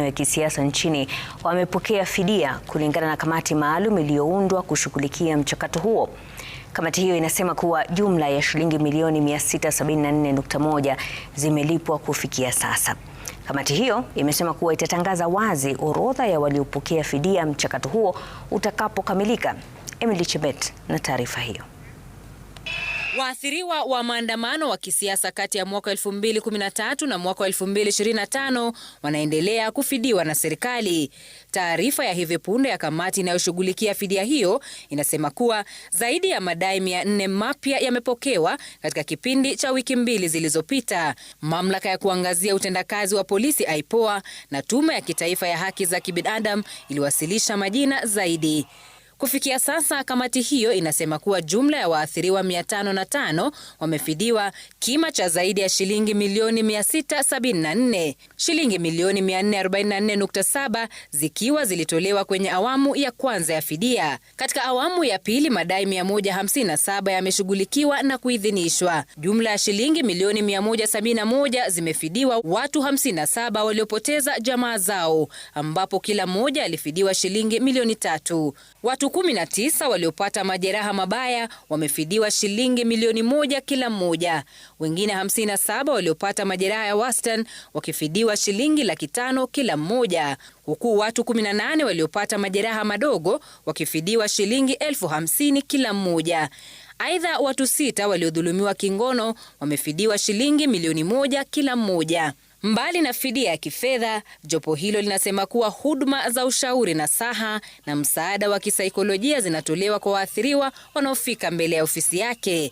ya kisiasa nchini wamepokea fidia kulingana na kamati maalum iliyoundwa kushughulikia mchakato huo. Kamati hiyo inasema kuwa jumla ya shilingi milioni 674.1 zimelipwa kufikia sasa. Kamati hiyo imesema kuwa itatangaza wazi orodha ya waliopokea fidia mchakato huo utakapokamilika. Emily Chebet na taarifa hiyo. Waathiriwa wa maandamano wa kisiasa kati ya mwaka 2013 na mwaka 2025 wanaendelea kufidiwa na serikali. Taarifa ya hivi punde ya kamati inayoshughulikia fidia hiyo inasema kuwa zaidi ya madai 400 mapya yamepokewa katika kipindi cha wiki 2 zilizopita. Mamlaka ya kuangazia utendakazi wa polisi IPOA na Tume ya Kitaifa ya Haki za Kibinadamu iliwasilisha majina zaidi. Kufikia sasa kamati hiyo inasema kuwa jumla ya waathiriwa 505 wamefidiwa kima cha zaidi ya shilingi milioni 674, shilingi milioni 444.7 zikiwa zilitolewa kwenye awamu ya kwanza ya fidia. Katika awamu ya pili madai 157 yameshughulikiwa na kuidhinishwa. Jumla ya shilingi milioni 171 zimefidiwa watu 57 waliopoteza jamaa zao, ambapo kila mmoja alifidiwa shilingi milioni 3. Watu 19 waliopata majeraha mabaya wamefidiwa shilingi milioni 1 kila mmoja. Wengine 57 waliopata majeraha ya wastani wakifidiwa shilingi 500,000 kila mmoja, huku watu 18 waliopata majeraha madogo wakifidiwa shilingi 50,000 kila mmoja. Aidha, watu 6 waliodhulumiwa kingono wamefidiwa shilingi milioni 1 kila mmoja. Mbali na fidia ya kifedha, jopo hilo linasema kuwa huduma za ushauri nasaha na msaada wa kisaikolojia zinatolewa kwa waathiriwa wanaofika mbele ya ofisi yake.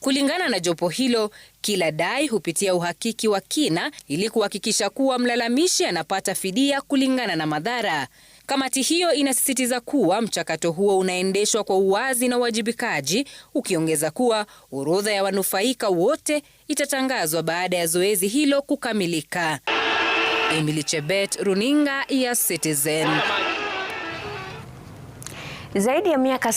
Kulingana na jopo hilo, kila dai hupitia uhakiki wa kina ili kuhakikisha kuwa mlalamishi anapata fidia kulingana na madhara. Kamati hiyo inasisitiza kuwa mchakato huo unaendeshwa kwa uwazi na uwajibikaji, ukiongeza kuwa orodha ya wanufaika wote itatangazwa baada ya zoezi hilo kukamilika. Emily Chebet, Runinga ya Citizen. Zaidi ya miaka